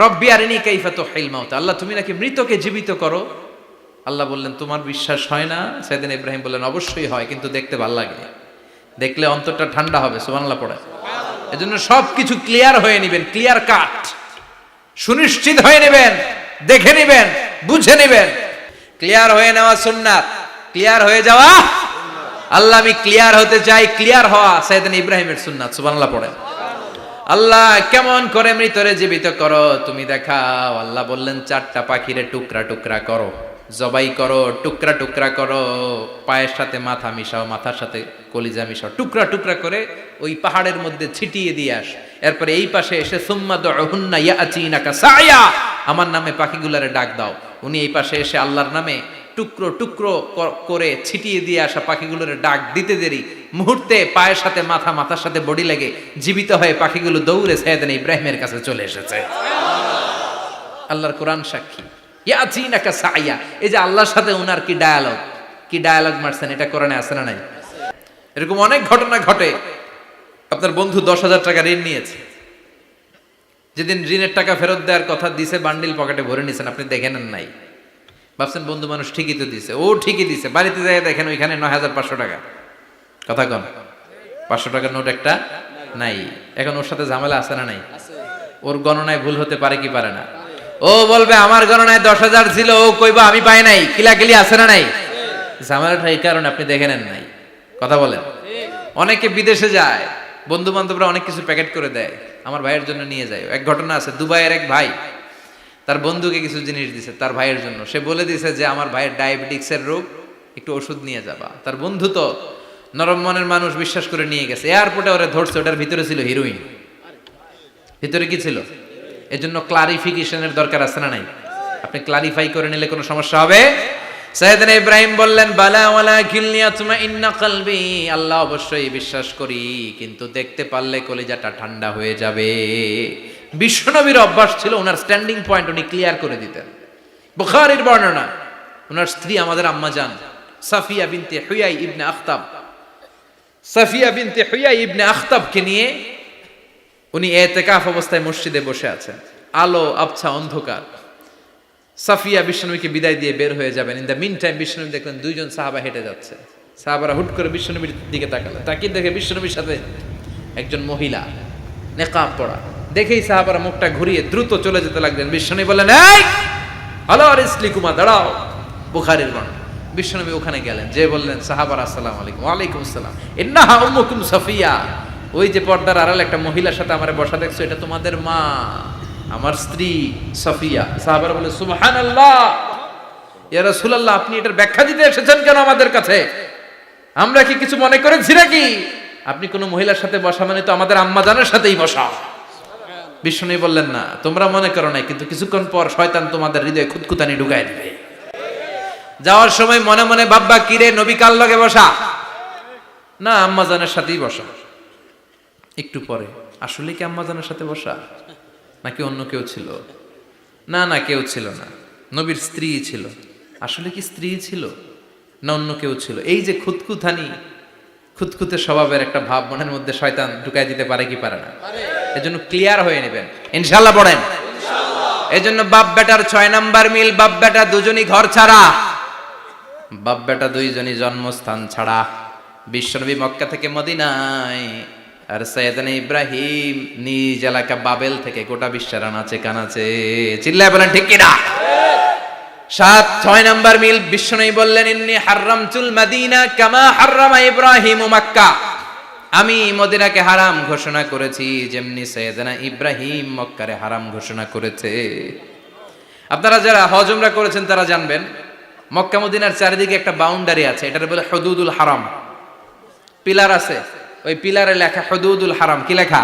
রব্বি আরিনি কাইফা তুহিল মাউত, আল্লাহ তুমি নাকি মৃতকে জীবিত করো। আল্লাহ বললেন তোমার বিশ্বাস হয় না? সাইয়েদনা ইব্রাহিম বললেন অবশ্যই হয়, কিন্তু দেখতে ভালো লাগে, দেখলে অন্তরটা ঠান্ডা হবে। সুবহানাল্লাহ পড়ে। এজন্য সবকিছু ক্লিয়ার হয়ে নেবেন, ক্লিয়ার কাট, সুনিশ্চিত হয়ে নেবেন, দেখে নেবেন, বুঝে নেবেন। ক্লিয়ার হয়ে নেওয়া সুন্নাত, ক্লিয়ার হয়ে যাওয়া। আল্লাহ আমি ক্লিয়ার হতে চাই, ক্লিয়ার হওয়া সাইয়েদনা ইব্রাহিমের সুন্নাত। সুবহানাল্লাহ পড়ে। আল্লাহ কেমন করে মৃতরে জীবিত করো তুমি দেখাও। আল্লাহ বললেন চারটা পাখিরে টুকরা টুকরা করো, জবাই করো, টুকরা টুকরা করো, পায়ের সাথে মাথা মিশাও, মাথার সাথে কলিজা মিশাও, টুকরা টুকরা করে ওই পাহাড়ের মধ্যে ছিটিয়ে দিয়ে আস। এরপরে এই পাশে এসে সুম্মা দুহুন্না ইয়াতিনাকা সায়া, আমার নামে পাখিগুলারে ডাক দাও। উনি এই পাশে এসে আল্লাহর নামে টুকরো টুকরো করে ছিটিয়ে দিয়ে আসা পাখিগুলোর ডাক দিতে দেরি মুহূর্তে পায়ের সাথে মাথা, মাথার সাথে বডি লেগে জীবিত হয়ে পাখিগুলো দৌড়ে সাইয়েদনা ইব্রাহিমের কাছে চলে এসেছে। আল্লাহর কোরআন সাক্ষী। ইয়াতিনাকা সায়া, এই যে আল্লাহর সাথে উনার কি ডায়ালগ মারছেন, এটা কোরআনে আছে না নাই? এরকম অনেক ঘটনা ঘটে। আপনার বন্ধু 10,000 টাকা ঋণ নিয়েছে, যেদিন ঋণের টাকা ফেরত দেওয়ার কথা দিছে বান্ডিল পকেটে ভরে নিয়েছেন, আপনি দেখে নেন নাই। ভাবছেন বন্ধু মানুষ ঠিকই তো দিছে, ও ঠিকই দিছে। বাড়িতে যাই দেখেন ওইখানে 9,500 টাকা। কথা কন, 500 টাকার নোট একটা নাই। এখন ওর সাথে ঝামেলা আছে না নাই? ওর গণনায় ভুল হতে পারে কি পারে না? ও বলবে আমার গণনায় 10,000 ছিল, ও কইবা আমি পাই নাই। কিলাকিলি আছে না নাই? ঝামেলাটা এই কারণে আপনি দেখে নেন নাই। কথা বলেন। অনেকে বিদেশে যায়, বন্ধু বান্ধবরা অনেক কিছু প্যাকেট করে দেয়, আমার ভাইয়ের জন্য নিয়ে যায়। এক ঘটনা আছে, দুবাইয়ের এক ভাই তার বন্ধুকে কিছু জিনিস দিছে তার ভাইয়ের জন্য। সে বলে দিছে যে আমার ভাইয়ের ডায়াবেটিক্সের রোগ, একটু ওষুধ নিয়ে যাবা। তার বন্ধু তো নরম মনের মানুষ, বিশ্বাস করে নিয়ে গেছে। এয়ারপোর্টে ওরা ধরছে, ওটার ভিতরে ছিল হিরোইন। ভিতরে কি ছিল? এজন্য ক্লারিফিকেশনের দরকার আছে না নাই? আপনি ক্লারিফাই করে নিলে কোনো সমস্যা হবে? সাইয়েদনা ইব্রাহিম বললেন বালা ওয়ালাকিন লিয়াতমাইন্না কলবি, আল্লাহ অবশ্যই বিশ্বাস করি, কিন্তু দেখতে পারলে কলিজাটা ঠান্ডা হয়ে যাবে। বিশ্বনবীর অভ্যাস ছিল, ওনার স্ট্যান্ডিং পয়েন্ট উনি ক্লিয়ার করে দিতেন। বুখারীর বর্ণনা, ওনার স্ত্রী আমাদের আম্মা জান সাফিয়া বিনতে হুয়াই ইবনে আখতাব, সাফিয়া বিনতে হুয়াই ইবনে আখতাবকে নিয়ে উনি ইতিকাফ অবস্থায় মসজিদে বসে আছেন। আলো আবছা অন্ধকার। সাফিয়া বিশ্বনবীকে বিদায় দিয়ে বের হয়ে যাবেন। ইন দ্য মিন টাইম বিশ্বনবী দেখলেন দুইজন সাহাবা হেঁটে যাচ্ছে। সাহাবারা হুট করে বিশ্বনবীর দিকে তাকালেন, তাকিয়ে দেখে বিশ্বনবীর সাথে একজন মহিলা নেকাব পরা। দেখেই সাহাবারা মুখটা ঘুরিয়ে দ্রুত চলে যেতে লাগলেন। বিশ্বনবী বললেন এই হ্যালো রিসলিকুমা, দাঁড়াও। বুখারীর বর্ণনা। বিশ্বনবী ওখানে গেলেন, যে বললেন সাহাবারা আসসালামু আলাইকুম। ওয়ালাইকুম আসসালাম। ইন্নাহা উম্মুকুম সাফিয়া, ওই যে পর্দার আড়ালে একটা মহিলার সাথে আমারে বসা দেখছো, এটা তোমাদের মা, আমার স্ত্রী সাফিয়া। সাহাবারা বলে সুবহানাল্লাহ, ইয়া রাসূলুল্লাহ আপনি এটার ব্যাখ্যা দিতে এসেছেন কেন আমাদের কাছে? আমরা কি কিছু মনে করেছি নাকি? আপনি কোন মহিলার সাথে বসা মানে তো আমাদের আম্মা জানের সাথেই বসা। বিষ্ণু বললেন না, তোমরা মনে করো নাই, কিন্তু কিছুক্ষণ পর শয়তান তোমাদের হৃদয়ে খুঁতখুঁতানি ঢুকায় দিবে। যাওয়ার সময় মনে মনে ভাববা কিরে নবী কার লগে বসা? না, আম্মা জানের সাথেই বসা। একটু পরে আসলে কি আম্মা জানের সাথে বসা নাকি অন্য কেউ ছিল? না না, কেউ ছিল না, নবীর স্ত্রী ছিল। আসলে কি স্ত্রী ছিল না অন্য কেউ ছিল? এই যে খুঁতখুঁতানি, খুঁতখুঁতে স্বভাবের একটা ভাব মনের মধ্যে শয়তান ঢুকাই দিতে পারে কি পারে না? এজন্য ক্লিয়ার হয়ে নেবেন ইনশাআল্লাহ। পড়েন ইনশাআল্লাহ। এজন্য বাপ বেটার 6 নাম্বার মিল, বাপ বেটা দুজনই ঘর ছাড়া, বাপ বেটা দুইজনই জন্মস্থান ছাড়া। বিশ্বনবী মক্কা থেকে মদিনায়, আর সাইয়েদনা ইব্রাহিম নিজ এলাকা বাবেল থেকে গোটা বিশ্বের আনাচে কানাচে। চিল্লায় বলেন ঠিক কিনা? 6 নাম্বার মিল। বিশ্বনবী বললেন ইন্নী হারামতুল মাদিনা কামা হারামা ইব্রাহিম মক্কা, আমি মদিনাকে হারাম ঘোষণা করেছি যেমনি সাইয়েদনা ইব্রাহিম মক্কারে হারাম ঘোষণা করেছে। আপনারা যারা হজ উমরা করেছেন তারা জানবেন, মক্কা মদিনার চারিদিকে একটা বাউন্ডারি আছে, এটার বলে হুদুদুল হারাম। পিলার আছে, ওই পিলারে লেখা হুদুদুল হারাম। কি লেখা?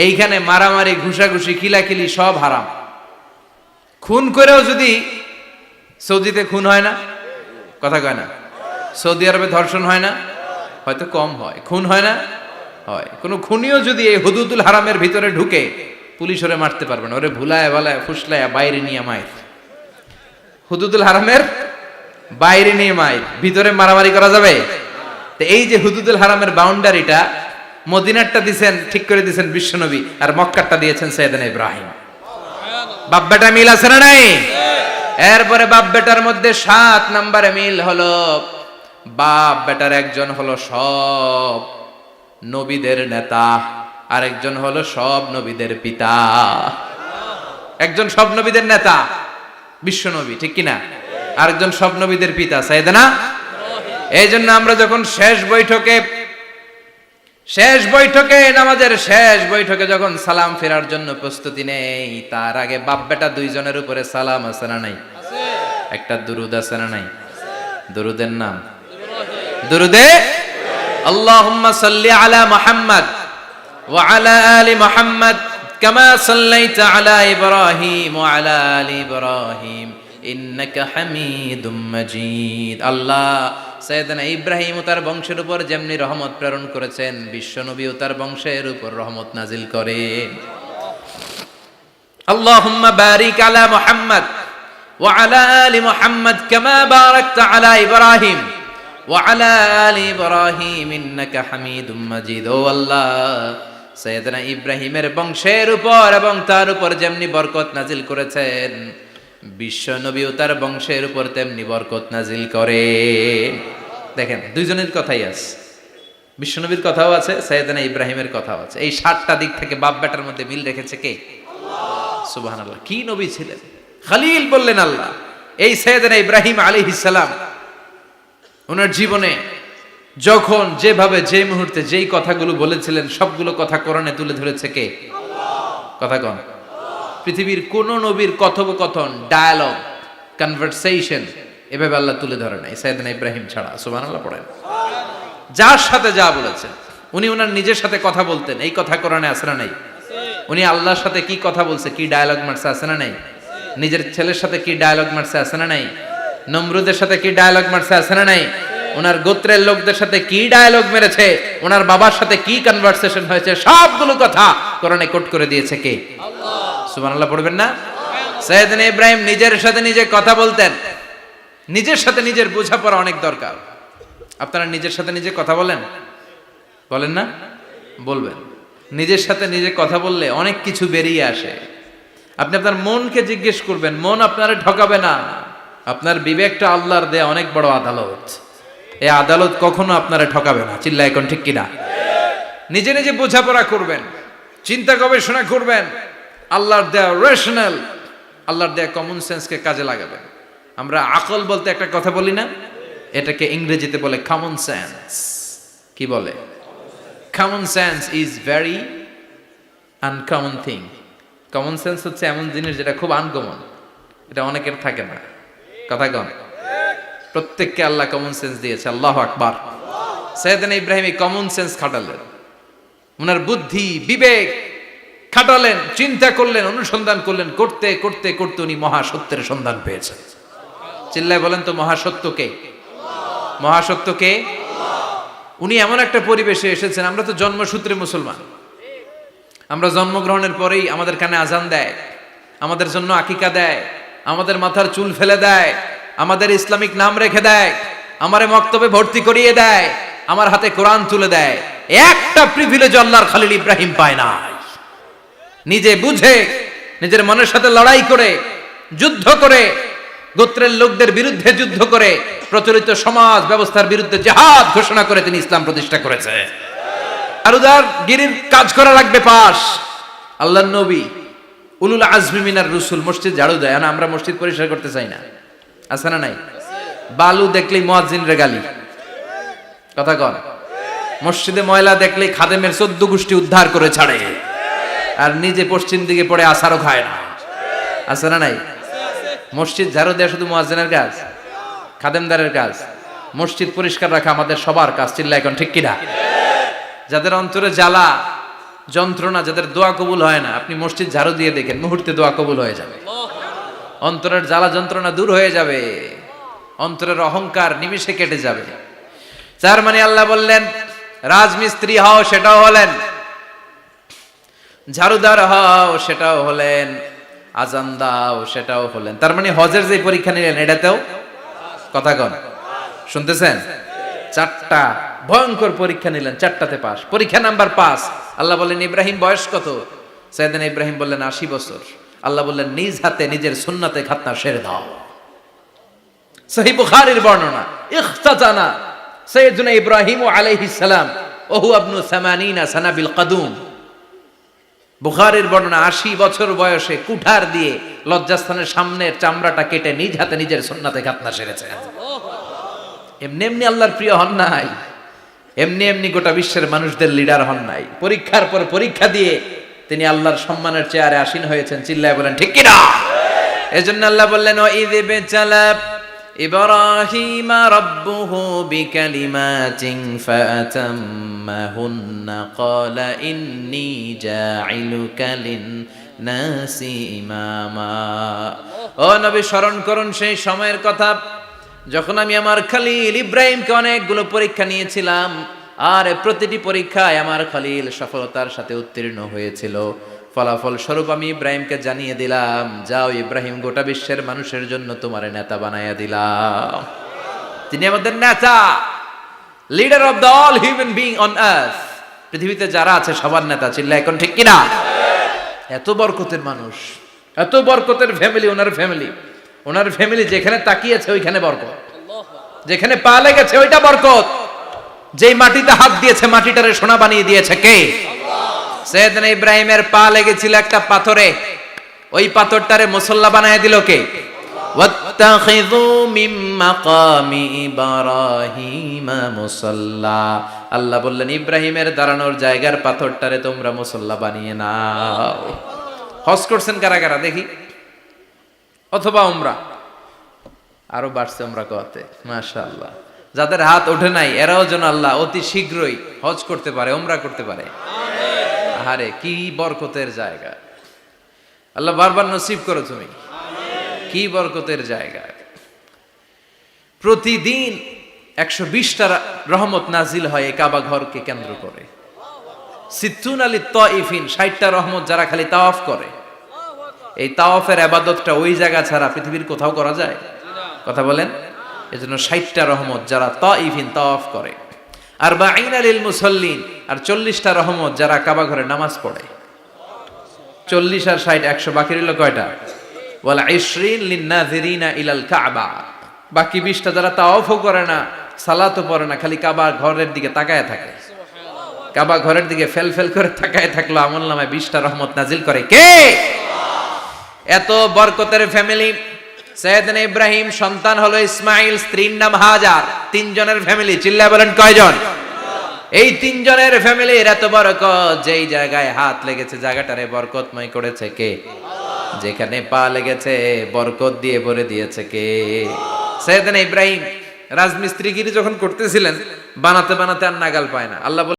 এইখানে মারামারি, ঘুষাঘুষি, কিলাকিলি সব হারাম। খুন করেও যদি, সৌদিতে খুন হয় না? কথা কয় না? সৌদি আরবে ধর্ষণ হয় না? হয়তো কম হয়, খুন হয় না? হয়। কোনো খুনিও যদি এই হুদুদুল হারামের ভিতরে ঢুকে, পুলিশ ওরে মারতে পারবে না। ওরে ভুলায় ভালায় ফুসলায় বাইরে নিয়ে মায়ের। হুদুদুল হারামের বাইরে নিয়ে মায়ের, ভিতরে মারামারি করা যাবে? তো এই যে হুদুদুল হারামের বাউন্ডারিটা, মদিনারটা দিয়েছেন, ঠিক করে দিয়েছেন বিশ্বনবী, আর মক্কারটা দিয়েছেন সাইয়েদনা ইব্রাহিম। বাপ বেটা মিল আছে না নাই? এরপরে বাপ বেটার মধ্যে 7 নম্বরে মিল হলো বাপ বেটার একজন হলো সব নবীদের নেতা, আরেকজন হলো সব নবীদের পিতা। একজন সব নবীদের নেতা বিশ্ব নবী, ঠিক কিনা? আরেকজন সব নবীদের পিতা সাইয়েদনা। এই জন্য আমরা যখন শেষ বৈঠকে নামাজের শেষ বৈঠকে যখন সালাম ফেরার জন্য প্রস্তুতি নেই, তার আগে বাপ বেটা দুইজনের উপরে সালাম আছে না নাই? একটা দুরুদ আছে না নাই? দুরুদের নাম দুরুদে আল্লাহুম্মা সাল্লি আলা মুহাম্মদ ওয়া আলা আলি মুহাম্মদ কামা সাল্লাইতা আলা ইব্রাহিম ওয়া আলা আলি ইব্রাহিম ইন্নাকা হামিদুম মাজিদ। আল্লাহ সাইয়েদনা ইব্রাহিম ও তার বংশের উপর যেমনি রহমত প্রেরণ করেছেন, বিশ্ব নবী ও তার বংশের উপর রহমত নাজিল করেন। আল্লাহুম্মা বারিক আলা মুহাম্মদ ওয়া আলা আলি মুহাম্মদ কামা বারাকতা আলা ইব্রাহিম ওয়া আলা আলি ইব্রাহিম ইন্নাকা হামিদুম মাজিদ। ও আল্লাহ, সাইয়েদনা ইব্রাহিমের বংশের উপর এবং তার উপর যেমনি বরকত নাজিল করেছেন, বিশ্ব নবী ও তার বংশের উপর তেমনি বরকত নাজিল করে। দেখেন, দুইজনের কথাই আছে, বিশ্ব নবীর কথাও আছে, সাইয়েদনা ইব্রাহিমের কথাও আছে। এই 7টা দিক থেকে বাপ বেটার মধ্যে মিল রেখেছে কে? সুবহানাল্লাহ। কি নবী ছিলেন! খলিল বললেন আল্লাহ। এই সাইয়েদনা ইব্রাহিম আলাইহিস সালাম ওনার জীবনে যখন যেভাবে যে মুহূর্তে যেই কথাগুলো বলেছিলেন, সবগুলো কথা কোরআনে তুলে ধরেছে কে? কথা কন। পৃথিবীর কোন নবীর কথোপকথন, ডায়ালগ, কনভারসেশন এভাবে আল্লাহ তুলে ধরে নাই সাইয়েদনা ইব্রাহিম ছাড়া। সুবহানাল্লাহ পড়েন। যার সাথে যা বলেছেন, উনি ওনার নিজের সাথে কথা বলতেন, এই কথা কোরআনে আছে না নাই? উনি আল্লাহর সাথে কি কথা বলছে, কি ডায়ালগ মারছে, আছে না নাই? নিজের ছেলের সাথে কি ডায়ালগ মারছে, আছে না নাই? নমরুদের সাথে কি ডায়ালগ মারছে, আছে না নাই? ওনার গোত্রের লোকদের সাথে কি ডায়ালগ মেরেছে, ওনার বাবার সাথে কি কনভারসেশন হয়েছে, সবগুলো কথা কোরআনে কোট করে দিয়েছে কে? সুবহানাল্লাহ পড়বেন না? সাইয়েদনা ইব্রাহিম নিজের সাথে নিজে কথা বলতেন। নিজের সাথে নিজের বোঝাপড়া অনেক দরকার। আপনারা নিজের সাথে নিজে কথা বলেন? বলেন না? বলবেন। নিজের সাথে নিজে কথা বললে অনেক কিছু বেরিয়ে আসে। আপনি আপনার মনকে জিজ্ঞেস করবেন, মন আপনারে ঠকাবে না। আপনার বিবেকটা আল্লাহর দেয়া অনেক বড় আদালত। এই আদালত কখনো আপনারে ঠকাবে না। চিল্লায় এখন ঠিক কিনা? নিজে নিজে বোঝাপড়া করবেন, চিন্তা গবেষণা করবেন, আল্লাহর দেয়া রেশনাল, আল্লাহর দেয়া কমন সেন্সকে কাজে লাগাবেন। আমরা আকল বলতে একটা কথা বলি না, এটাকে ইংরেজিতে বলে কমন সেন্স। কি বলে? Common sense is very uncommon thing. Common sense হচ্ছে এমন জিনিস যেটা খুব আনকমন, এটা অনেকের থাকে না। কথা কন। প্রত্যেককে আল্লাহ কমন সেন্স দিয়েছে। আল্লাহু আকবার। সাইয়েদনা ইব্রাহিম এই কমন সেন্স খাটালেন, ওনার বুদ্ধি বিবেক খাটালেন, চিন্তা করলেন, অনুসন্ধান করলেন, করতে করতে করতে উনি মহাসত্যের সন্ধান পেয়েছেন। চিল্লায় বলেন তো, মহাসত্য কে? মহাসত্য কে? উনি এমন একটা পরিবেশে এসেছেন, আমরা তো জন্মসূত্রে মুসলমান। আমরা জন্মগ্রহণের পরেই আমাদের কানে আজান দেয়, আমাদের জন্য আকিকা দেয়, আমাদের মাথার চুল ফেলে দেয়, আমাদের ইসলামিক নাম রেখে দেয়, আমারে মক্তবে ভর্তি করিয়ে দেয়, আমার হাতে কোরআন তুলে দেয়। একটা প্রিভিলেজ আল্লাহর খলিল ইব্রাহিম পায় না। নিজে বুঝে, নিজের মনের সাথে লড়াই করে, যুদ্ধ করে, গোত্রের লোকদের বিরুদ্ধে যুদ্ধ করে, প্রচলিত সমাজ ব্যবস্থার বিরুদ্ধে জিহাদ ঘোষণা করে তিনি ইসলাম প্রতিষ্ঠা করেছে। আর উদার গিরির কাজ করা লাগবে পাশ। আল্লাহর নবী উলুল আজমি মিনার রসুল মসজিদ ঝাড়ু দেয় না, আমরা মসজিদ পরিষ্কার করতে চাই না। আছে না নাই? বালু দেখলেই মুয়াজ্জিনের গালি। কথা কন। মসজিদে ময়লা দেখলেই খাদেমের 14 গোষ্ঠী উদ্ধার করে ছাড়ে, আর নিজে পশ্চিম দিকে পড়ে আসারও খায় না। আছে না নাই? মসজিদ ঝাড়ু দেওয়া শুধু মুয়াজ্জিনের কাজ, খাদেমদারের কাজ। মসজিদ পরিষ্কার রাখা আমাদের সবার কাজ। চিল্লা এখন ঠিক কিনা? যাদের অন্তরে জ্বালা যন্ত্রণা, যাদের দোয়া কবুল হয় না, আপনি মসজিদ ঝাড়ু দিয়ে দেখেন, মুহূর্তে দোয়া কবুল হয়ে যাবে। অন্তরের জ্বালা যন্ত্রণা দূর হয়ে যাবে, অন্তরের অহংকার নিমিষে কেটে যাবে। তার মানে আল্লাহ বললেন, রাজমিস্ত্রি হও সেটাও হলেন, ঝাড়ুদার হও সেটাও হলেন, আজান দাও সেটাও হলেন। তার মানে হজের যে পরীক্ষা নিলেন এটাতেও কথা কন। শুনতেছেন? 4টা ভয়ঙ্কর পরীক্ষা নিলেন, 4টাতে পাস। পরীক্ষা নাম্বার 5। আল্লাহ বললেন, ইব্রাহিম বয়স কত? সাইয়েদনা ইব্রাহিম বললেন 80 বছর। আল্লাহ বললেন নিজ হাতে নিজের সুন্নাতে খাতনা সেরে দাও। সহিহ বুখারীর বর্ণনা, ইখতাতানা সাইয়্যিদুনা ইব্রাহিম আলাইহিস সালাম ওহু ইবনু 80 সানা বিল কাদুম। বুখারীর বর্ণনা 80 বছর বয়সে কুঠার দিয়ে লজ্জাস্থানের সামনের চামড়াটা কেটে নিজ হাতে নিজের সুন্নাতে খাতনা সেরেছেন। এমনি এমনি আল্লাহর প্রিয় হন নাই, এমনি এমনি গোটা বিশ্বের মানুষদের লিডার হন নাই। পরীক্ষার পর পরীক্ষা দিয়ে তিনি আল্লাহর সম্মানের চেয়ারে আসীন হয়েছেন। চিল্লায় বলেন ঠিক কিনা? এজন্য আল্লাহ বললেন ওয়াইয বিতালা ইব্রাহিমা রাব্বুহু বিকালিমাতিন ফাআতাম্মাহুন্না ক্বালা ইন্নী জাঈলুকা লিন-নাসি ইমামা। ও নবী, স্মরণ করুন সেই সময়ের কথা যখন আমি আমার খলিল ইব্রাহিমকে অনেকগুলো পরীক্ষা নিয়েছিলাম, আর প্রতিটি পরীক্ষায় আমার খলিল সফলতার সাথে উত্তীর্ণ হয়েছিল। ফলাফল স্বরূপ আমি ইব্রাহিমকে জানিয়ে দিলাম, যাও ইব্রাহিম, গোটা বিশ্বের মানুষের জন্য তোমার নেতা বানাইয়া দিলাম। তিনি আমাদের নেতা, leader of the all human being on earth. পৃথিবীতে যারা আছে সবার নেতা। চিল্লা এখন ঠিক কিনা? এত বরকতের মানুষ, এত বরকতের ফ্যামিলি, ওনার ফ্যামিলি যেখানে তাকিয়েছে ওইখানে বরকত, যেখানে পা লেগেছে ওইটা বরকত। যেই মাটিতে হাত দিয়েছে মাটিটারে সোনা বানিয়ে দিয়েছে কে? সাইয়েদনা ইব্রাহিমের পা লেগেছিল একটা পাথরে, ওই পাথরটারে মুসল্লা বানায় দিল কে? ওয়াত্তাখিযু মিন মাকামি ইব্রাহিমা মুসাল্লা। আল্লাহ বললেন ইব্রাহিমের দাঁড়ানোর জায়গার পাথরটারে তোমরা মুসল্লা বানিয়ে নাও। হজ করছেন কারা কারা দেখি? অথবা উমরা? আরো বাড়ছে উমরা করতে, মাশাআল্লাহ। যাদের হাত ওঠে নাই এরাও যেন আল্লাহ অতি শীঘ্রই হজ করতে পারে, উমরা করতে পারে। আরে কি বরকতের জায়গা! আল্লাহ বারবার নসিব করো তুমি। কি বরকতের জায়গা! প্রতিদিন 120টা রহমত নাজিল হয় এই কাবা ঘরকে কেন্দ্র করে। সিত্তুন আলী তাইফিন, 60টা রহমত যারা খালি তাওয়াফ করে। এই তাওয়াফের ইবাদতটা ওই জায়গা ছাড়া পৃথিবীর কোথাও করা যায়? কথা বলেন। এজন্য 60টা রহমত যারা তাইফিন তাওয়াফ করে, আর বাঈনা লিল মুসাল্লিন, আর 40টা রহমত যারা কাবা ঘরে নামাজ পড়ে। 40 আর 60 100, বাকি রইল কয়টা? ওয়াল 20 লিন-নাযিরিনা ইলাল কাবা। বাকি 20টা যারা তাওয়াফও করে না, সালাতও পড়ে না, খালি কাবা ঘরের দিকে তাকায় থাকে। কাবা ঘরের দিকে ফেল ফেল করে তাকায় থাকলো, আমলনামায় 20টা রহমত নাজিল করে কে? এত বরকতের ফ্যামিলি। সাইয়েদনা ইব্রাহিম সন্তান হলো ইসমাইল, স্ত্রীর নাম হাজার। 3 জনের ফ্যামিলি। চিল্লায় বলেন কয়জন? এই 3 জনের ফ্যামিলির এত বরকত, যেই জায়গায় হাত লেগেছে জায়গাটারে বরকতময় করেছে কে? যেখানে পা লেগেছে বরকত দিয়ে ভরে দিয়েছে কে? সাইয়েদনা ইব্রাহিম রাজমিস্ত্রিগিরি যখন করতেছিলেন, বানাতে বানাতে আর নাগাল পায় না। আল্লাহ